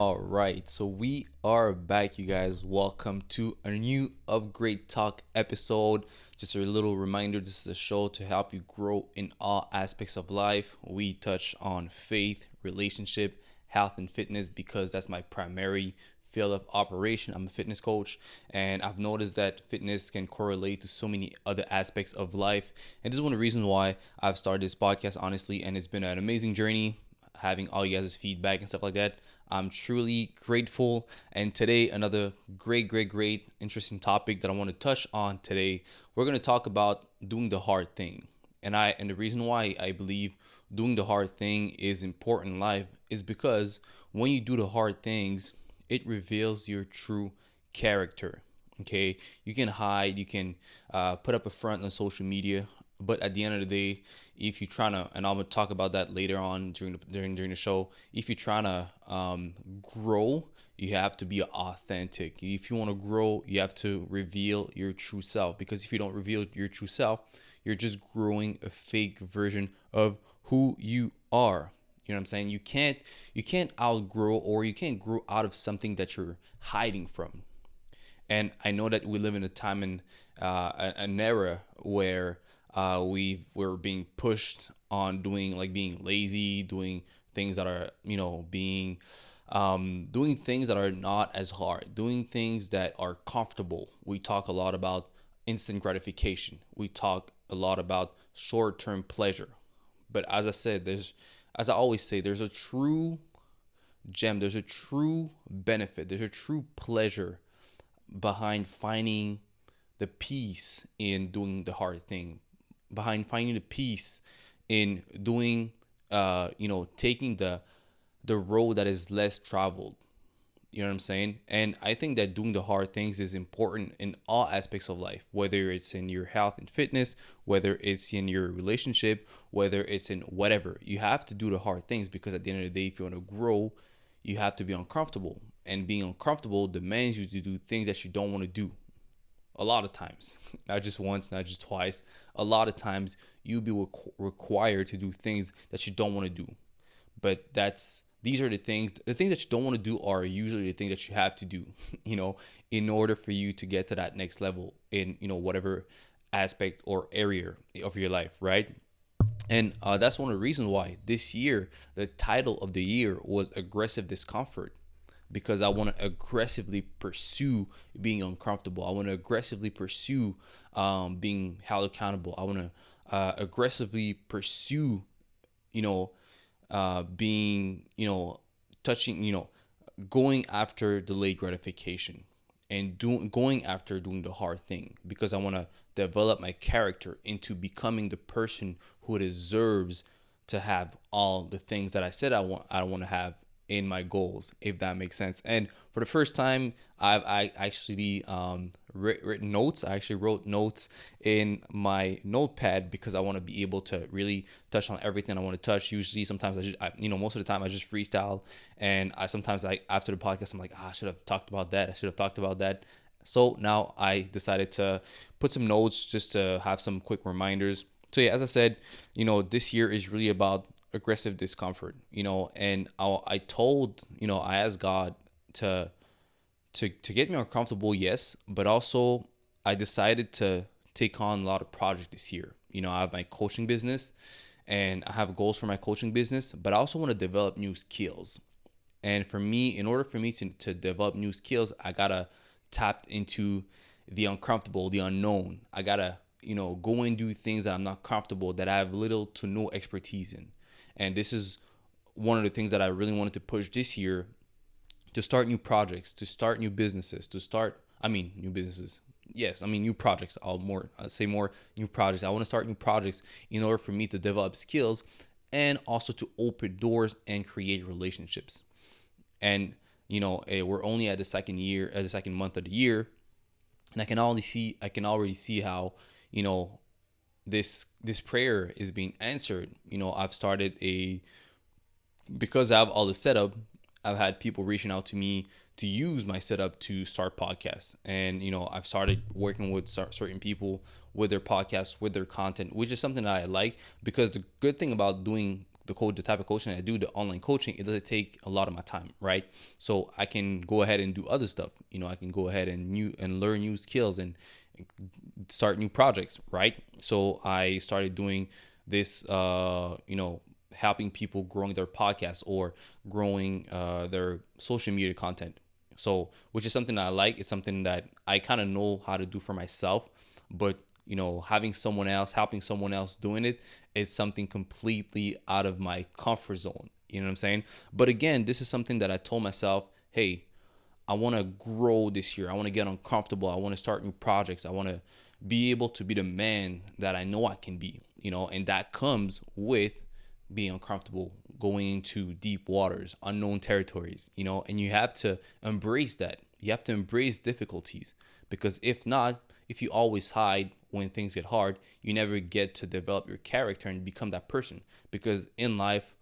All right, so we are back, you guys. Welcome to a new Upgrade Talk episode. Just a little reminder, this is a show to help you grow in all aspects of life. We touch on faith, relationship, health, and fitness because that's my primary field of operation. I'm a fitness coach, and I've noticed that fitness can correlate to so many other aspects of life. And this is one of the reasons why I've started this podcast, honestly, and it's been an amazing journey having all you guys' feedback and stuff like that. I'm truly grateful. And today, another great, interesting topic that I want to touch on today. We're going to talk about doing the hard thing. And the reason why I believe doing the hard thing is important in life is because when you do the hard things, it reveals your true character. Okay, you can hide, you can put up a front on social media, but at the end of the day, if you're trying to, and I'm gonna talk about that later on during the show, if you're trying to grow, you have to be authentic. If you want to grow, you have to reveal your true self, because if you don't reveal your true self, you're just growing a fake version of who you are. You know what I'm saying? You can't outgrow, or you can't grow out of something that you're hiding from. And I know that we live in a time in an era where we're being pushed on doing, like, being lazy, doing things that are, being doing things that are not as hard, doing things that are comfortable. We talk a lot about instant gratification. We talk a lot about short-term pleasure. But as I always say, there's a true gem, there's a true benefit, there's a true pleasure behind finding the peace in doing the hard thing, behind finding the peace in doing, taking the road that is less traveled. You know what I'm saying? And I think that doing the hard things is important in all aspects of life, whether it's in your health and fitness, whether it's in your relationship, whether it's in whatever. You have to do the hard things, because at the end of the day, if you want to grow, you have to be uncomfortable. And being uncomfortable demands you to do things that you don't want to do. A lot of times, not just once, not just twice. A lot of times, you'll be required to do things that you don't want to do. But these are the things that you don't want to do are usually the things that you have to do, you know, in order for you to get to that next level in, whatever aspect or area of your life, right? And that's one of the reasons why this year the title of the year was aggressive discomfort, because I want to aggressively pursue being uncomfortable. I want to aggressively pursue being held accountable. I want to aggressively pursue, you know, being, touching, going after delayed gratification, and going after doing the hard thing, because I want to develop my character into becoming the person who deserves to have all the things that I want to have in my goals, if that makes sense. And for the first time, I actually written notes. I actually wrote notes in my notepad, because I want to be able to really touch on everything I want to touch. Usually, sometimes most of the time I just freestyle, and after the podcast, I'm like, I should have talked about that. I should have talked about that. So now I decided to put some notes just to have some quick reminders. So yeah, as I said, this year is really about aggressive discomfort, and I asked God to to get me uncomfortable, yes, but also I decided to take on a lot of projects this year. I have my coaching business, and I have goals for my coaching business, but I also want to develop new skills. And for me, in order for me to develop new skills, I gotta tap into the uncomfortable, the unknown. I gotta, go and do things that I'm not comfortable, that I have little to no expertise in. And this is one of the things that I really wanted to push this year, to start new projects, to start new businesses, new businesses. Yes, new projects. I'll say more new projects. I want to start new projects in order for me to develop skills, and also to open doors and create relationships. And we're only at the second month of the year, and I can already see how, this prayer is being answered. I've started a because I have all the setup. I've had people reaching out to me to use my setup to start podcasts, and I've started working with certain people with their podcasts, with their content, which is something that I like, because the good thing about doing the type of coaching I do, the online coaching, it doesn't take a lot of my time, right? So I can go ahead and do other stuff. I can go ahead and learn new skills and start new projects, right? So I started doing this, helping people growing their podcasts or growing their social media content. So, which is something that I like. It's something that I kind of know how to do for myself, but having someone else, helping someone else doing it, it's something completely out of my comfort zone. You know what I'm saying? But again, this is something that I told myself, hey, I want to grow this year. I want to get uncomfortable. I want to start new projects. I want to be able to be the man that I know I can be, and that comes with being uncomfortable, going into deep waters, unknown territories, and you have to embrace that. You have to embrace difficulties, because if not, if you always hide when things get hard, you never get to develop your character and become that person. Because in life,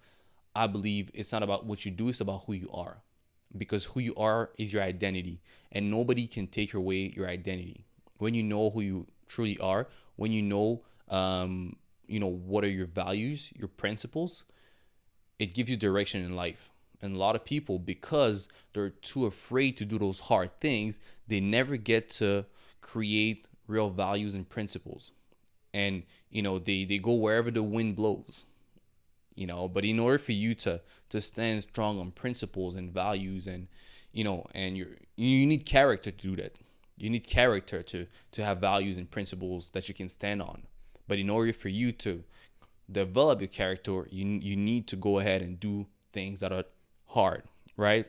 I believe it's not about what you do, it's about who you are. Because who you are is your identity, and nobody can take away your identity. When you know who you truly are, when what are your values, your principles, it gives you direction in life. And a lot of people, because they're too afraid to do those hard things, they never get to create real values and principles. And they go wherever the wind blows. But in order for you to stand strong on principles and values, and you need character to do that. You need character to have values and principles that you can stand on. But in order for you to develop your character, you need to go ahead and do things that are hard, right?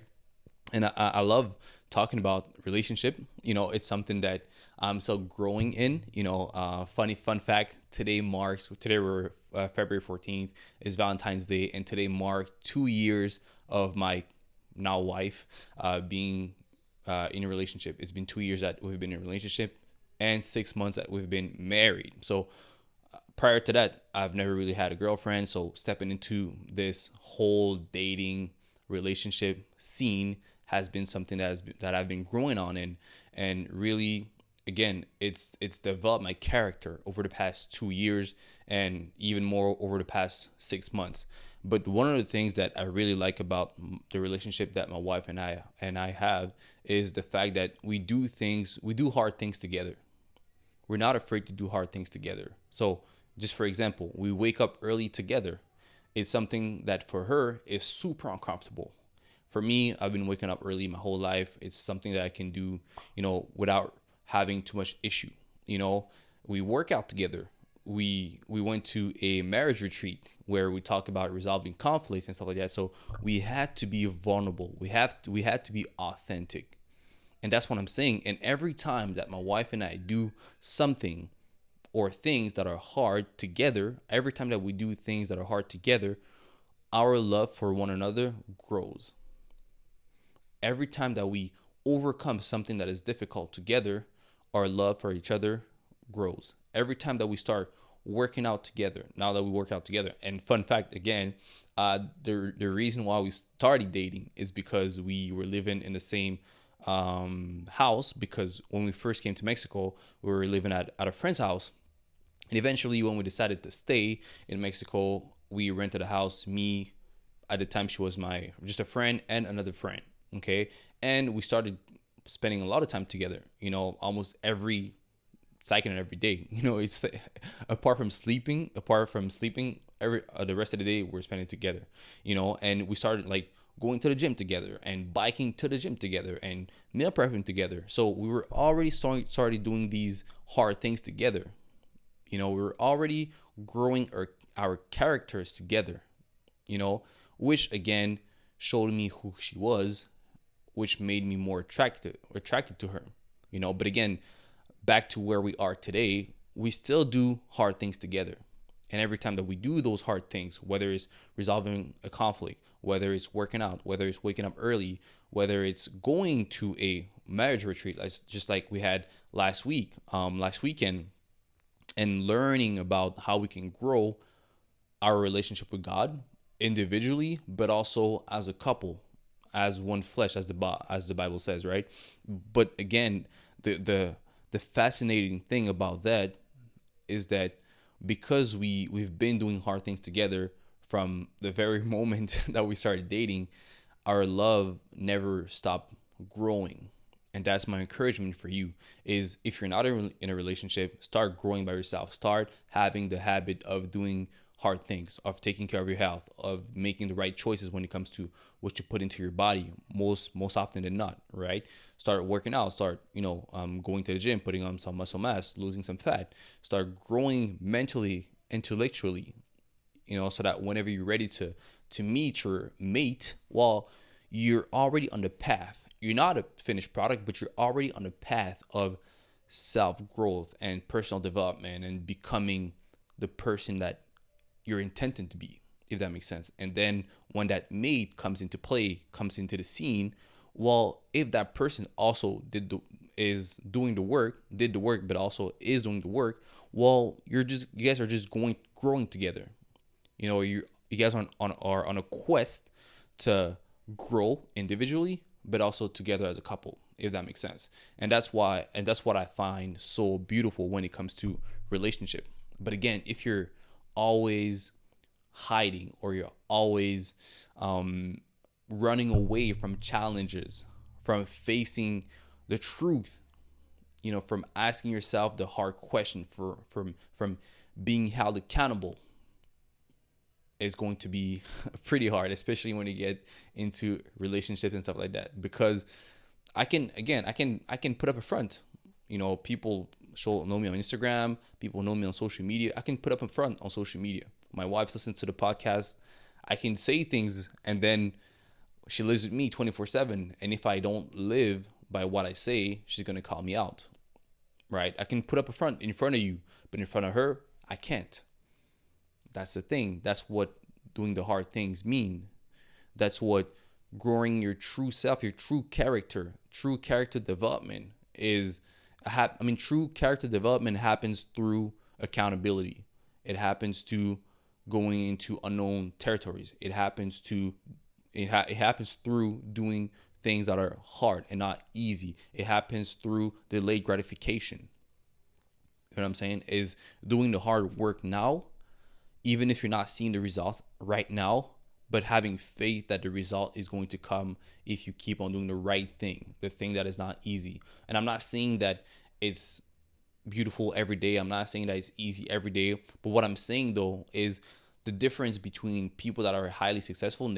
And I love talking about relationship. It's something that I'm still growing in. Fun fact, today we're February 14th is Valentine's Day, and today marked 2 years of my now wife being in a relationship. It's been 2 years that we've been in a relationship and 6 months that we've been married. So prior to that, I've never really had a girlfriend. So stepping into this whole dating relationship scene has been something that I've been growing on, and really, again, it's developed my character over the past 2 years, and even more over the past 6 months. But one of the things that I really like about the relationship that my wife and I have is the fact that we do hard things together. We're not afraid to do hard things together. So just for example, we wake up early together. It's something that for her is super uncomfortable. For me, I've been waking up early my whole life. It's something that I can do, without having too much issue. We work out together. We went to a marriage retreat where we talk about resolving conflicts and stuff like that. So we had to be vulnerable. We had to be authentic. And that's what I'm saying. And every time that my wife and I do something or things that are hard together, every time that we do things that are hard together, our love for one another grows. Every time that we overcome something that is difficult together, our love for each other grows. Every time that we start working out together, now that we work out together. And fun fact, again, the reason why we started dating is because we were living in the same house, because when we first came to Mexico, we were living at a friend's house. And eventually, when we decided to stay in Mexico, we rented a house. Me, at the time, she was just a friend and another friend. Okay. And we started spending a lot of time together, almost every second and every day. It's apart from sleeping, every the rest of the day we're spending together, and we started like going to the gym together and biking to the gym together and meal prepping together. So we were already started doing these hard things together. We were already growing our characters together, which again showed me who she was, which made me more attracted to her, But again, back to where we are today, we still do hard things together. And every time that we do those hard things, whether it's resolving a conflict, whether it's working out, whether it's waking up early, whether it's going to a marriage retreat, just like we had last weekend, and learning about how we can grow our relationship with God individually, but also as a couple, as one flesh, as the Bible says, right? But again, the fascinating thing about that is that because we've been doing hard things together from the very moment that we started dating, our love never stopped growing. And that's my encouragement for you, is if you're not in a relationship, start growing by yourself. Start having the habit of doing hard things, of taking care of your health, of making the right choices when it comes to what you put into your body, most often than not, right? Start working out, start going to the gym, putting on some muscle mass, losing some fat. Start growing mentally, intellectually, so that whenever you're ready to meet your mate, well, you're already on the path. You're not a finished product, but you're already on the path of self growth and personal development and becoming the person that you're intended to be, if that makes sense. And then when that mate comes into play, comes into the scene, well, if that person also is doing the work, did the work, but also is doing the work, well, you guys are just growing together. You guys are on a quest to grow individually, but also together as a couple, if that makes sense. And that's what I find so beautiful when it comes to relationship. But again, if you're always hiding, or you're always running away from challenges, from facing the truth, from asking yourself the hard question, from being held accountable, is going to be pretty hard, especially when you get into relationships and stuff like that. Because I can put up a front. People know me on Instagram, people know me on social media. I can put up a front on social media. My wife listens to the podcast. I can say things, and then she lives with me 24/7. And if I don't live by what I say, she's gonna call me out, right? I can put up a front in front of you, but in front of her, I can't. That's the thing. That's what doing the hard things mean. That's what growing your true self, your true character development is. True character development happens through accountability. It happens to going into unknown territories. It happens through doing things that are hard and not easy. It happens through delayed gratification. You know what I'm saying? Is doing the hard work now, even if you're not seeing the results right now, but having faith that the result is going to come if you keep on doing the right thing, the thing that is not easy. And I'm not saying that it's beautiful every day. I'm not saying that it's easy every day. But what I'm saying, though, is the difference between people that are highly successful,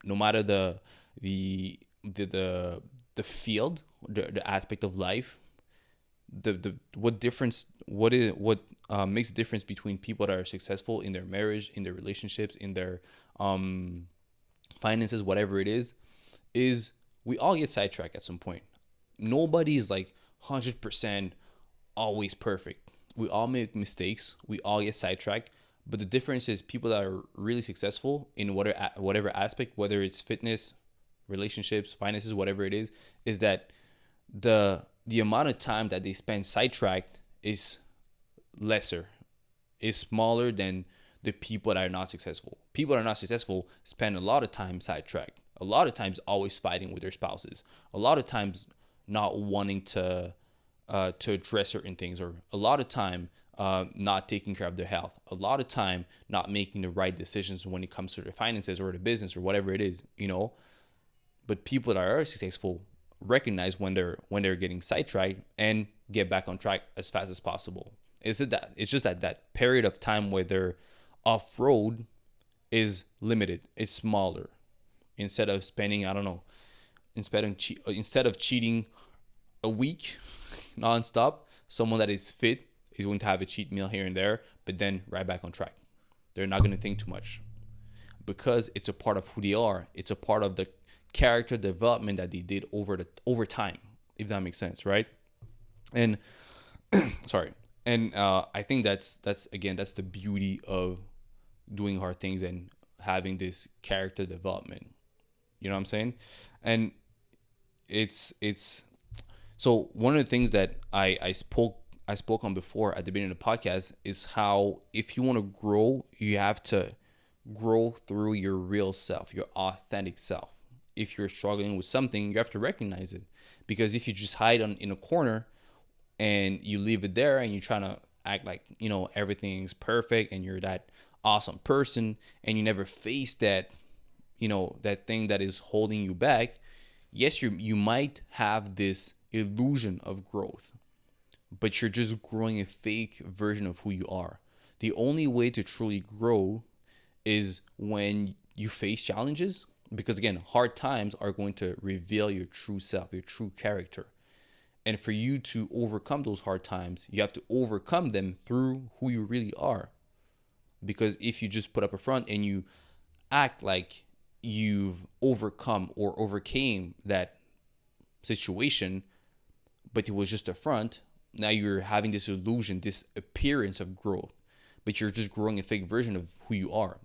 no matter the field, the aspect of life, what makes a difference between people that are successful in their marriage, in their relationships, in their finances, whatever it is we all get sidetracked at some point. Nobody is like 100% always perfect. We all make mistakes. We all get sidetracked. But the difference is people that are really successful in whatever aspect, whether it's fitness, relationships, finances, whatever it is that the amount of time that they spend sidetracked is lesser, is smaller than the people that are not successful. People that are not successful spend a lot of time sidetracked, a lot of times always fighting with their spouses, a lot of times not wanting to address certain things, or a lot of time not taking care of their health, a lot of time not making the right decisions when it comes to their finances or the business or whatever it is, But people that are successful recognize when they're getting sidetracked and get back on track as fast as possible. It's just that period of time where they're off road is limited. It's smaller. Instead of spending, instead of cheating a week nonstop, someone that is fit is going to have a cheat meal here and there, but then right back on track. They're not going to think too much because it's a part of who they are. It's a part of the character development that they did over time, if that makes sense, right? And sorry. And I think that's the beauty of doing hard things and having this character development. You know what I'm saying? And it's so one of the things that I spoke on before at the beginning of the podcast is how if you want to grow, you have to grow through your real self, your authentic self. If you're struggling with something, you have to recognize it. Because if you just hide in a corner and you leave it there and you're trying to act like, everything's perfect and you're that awesome person and you never face that, that thing that is holding you back, yes, you might have this illusion of growth, but you're just growing a fake version of who you are. The only way to truly grow is when you face challenges, because again, hard times are going to reveal your true self, your true character. And for you to overcome those hard times, you have to overcome them through who you really are. Because if you just put up a front and you act like you've overcome or overcame that situation, but it was just a front, now you're having this illusion, this appearance of growth, but you're just growing a fake version of who you are.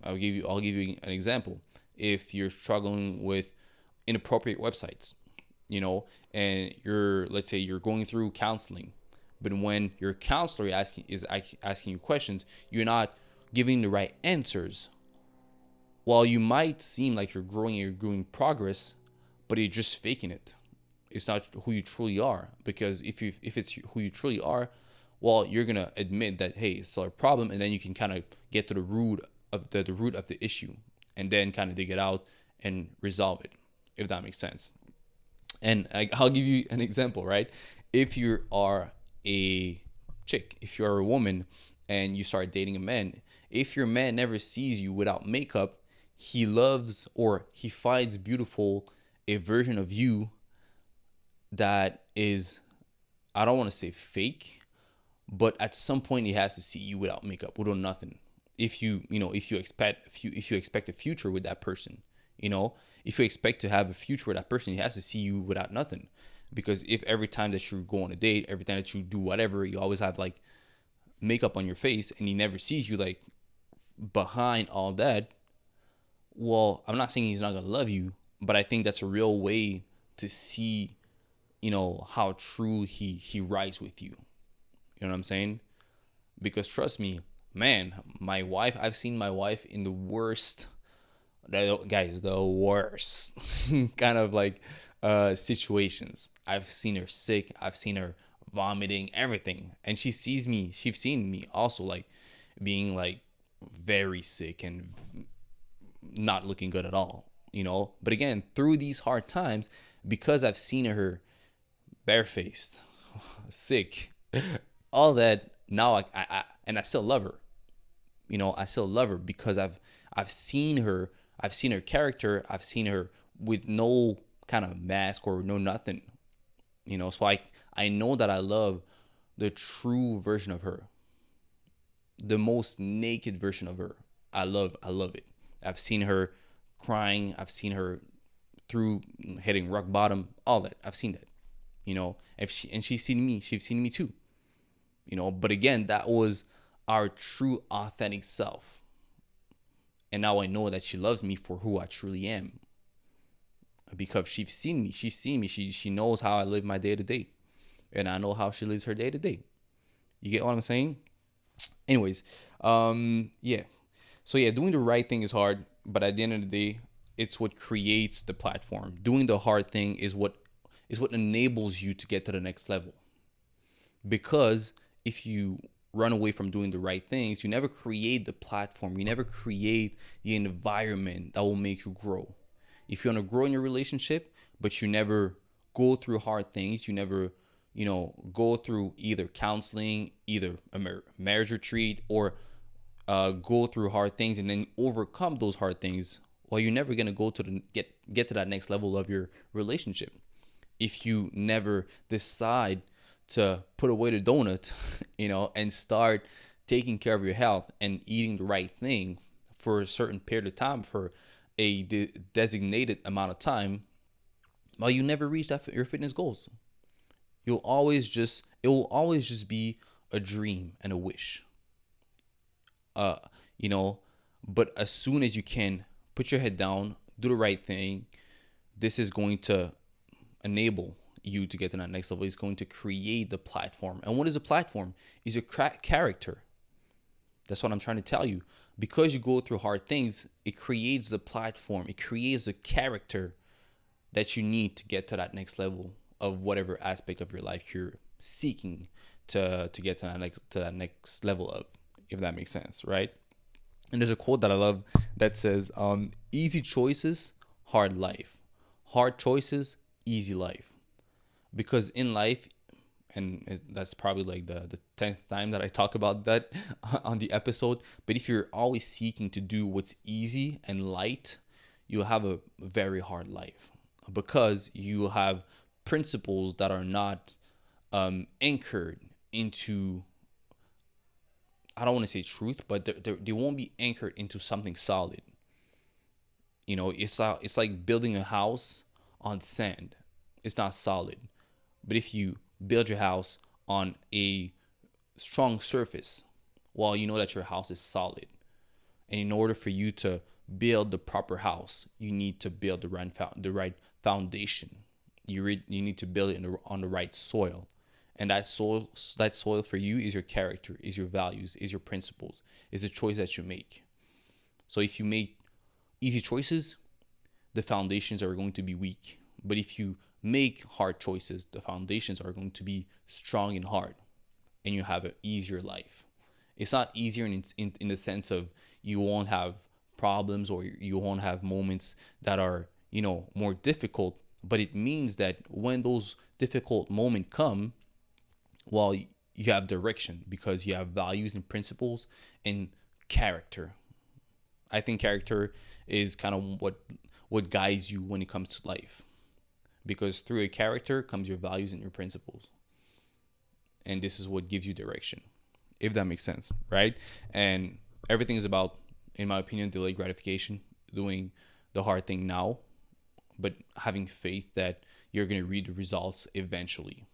I'll give you an example. If you're struggling with inappropriate websites, and let's say you're going through counseling, but when your counselor is asking you questions, you're not giving the right answers. While you might seem like you're doing progress, but you're just faking it. It's not who you truly are. Because if it's who you truly are, well, you're gonna admit that, hey, it's still a problem, and then you can kind of get to the root of the issue, and then kind of dig it out and resolve it, if that makes sense. And I'll give you an example, right? If you are a chick, if you're a woman and you start dating a man, if your man never sees you without makeup, he loves or he finds beautiful a version of you that is, I don't want to say fake, but at some point he has to see you without makeup, without nothing. If you expect a future with that person, if you expect to have a future with that person, he has to see you without nothing. Because if every time that you go on a date, every time that you do whatever, you always have like makeup on your face and he never sees you like behind all that, well, I'm not saying he's not gonna love you, but I think that's a real way to see, how true he rides with you. You know what I'm saying? Because trust me, man, I've seen my wife in the worst, guys, the worst kind of like situations. I've seen her sick, I've seen her vomiting, everything. And she's seen me also like being like very sick and not looking good at all, But again, through these hard times, because I've seen her barefaced, sick, all that, now I still love her. I still love her because I've seen her character, I've seen her with no kind of mask or no nothing. So I know that I love the true version of her. The most naked version of her. I love it. I've seen her crying, I've seen her through hitting rock bottom, all that. I've seen that. She's seen me too. But again, that was our true authentic self. And now I know that she loves me for who I truly am. Because she's seen me. She knows how I live my day to day. And I know how she lives her day to day. You get what I'm saying? Anyways, yeah. So yeah, doing the right thing is hard, but at the end of the day, it's what creates the platform. Doing the hard thing is what enables you to get to the next level. Because if you run away from doing the right things, you never create the platform. You never create the environment that will make you grow. If you want to grow in your relationship, but you never go through hard things, you never, go through either counseling, either a marriage retreat, or go through hard things and then overcome those hard things, well, you're never gonna go to get to that next level of your relationship. If you never decide to put away the donut, and start taking care of your health and eating the right thing for a certain period of time, for a designated amount of time, well, you never reach your fitness goals. It will always just be a dream and a wish. But as soon as you can put your head down, do the right thing, this is going to enable you to get to that next level. It's going to create the platform. And what is a platform? Is a character. That's what I'm trying to tell you. Because you go through hard things, it creates the platform. It creates the character that you need to get to that next level of whatever aspect of your life you're seeking to get to that next level of, if that makes sense, right? And there's a quote that I love that says, easy choices, hard life. Hard choices, easy life. Because in life, and that's probably like the 10th time that I talk about that on the episode, but if you're always seeking to do what's easy and light, you'll have a very hard life, because you have principles that are not anchored into, I don't want to say truth, but they won't be anchored into something solid. It's like building a house on sand. It's not solid. But if you build your house on a strong surface, well, you know that your house is solid. And in order for you to build the proper house, you need to build the right foundation. You need to build it on the right soil. And that soil for you is your character, is your values, is your principles, is the choice that you make. So if you make easy choices, the foundations are going to be weak. But if you make hard choices, the foundations are going to be strong and hard, and you have an easier life. It's not easier in the sense of you won't have problems, or you won't have moments that are, more difficult, but it means that when those difficult moments come, well, you have direction, because you have values and principles and character. I think character is kind of what guides you when it comes to life, because through a character comes your values and your principles, and this is what gives you direction, if that makes sense, right? And everything is about, in my opinion, delayed gratification, doing the hard thing now, but having faith that you're going to read the results eventually.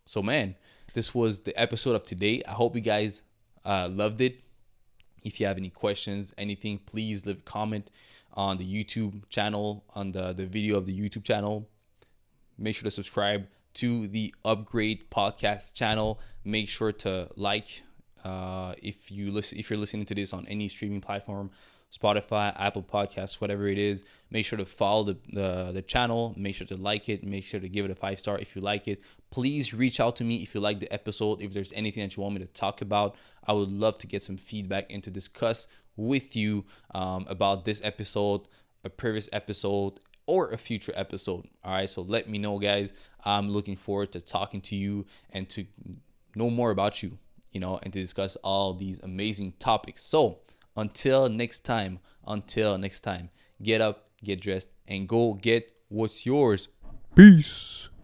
So, man, this was the episode of today. I hope you guys loved it. If you have any questions, anything, please leave a comment on the YouTube channel, on the video of the YouTube channel. Make sure to subscribe to the Upgrade Podcast channel. Make sure to like, if you're listening to this on any streaming platform, Spotify, Apple Podcasts, whatever it is. Make sure to follow the channel. Make sure to like it. Make sure to give it a 5-star if you like it. Please reach out to me if you like the episode. If there's anything that you want me to talk about, I would love to get some feedback and to discuss with you about this episode, a previous episode, or a future episode. All right, so let me know, guys. I'm looking forward to talking to you and to know more about you, and to discuss all these amazing topics. So until next time, get up, get dressed, and go get what's yours. Peace.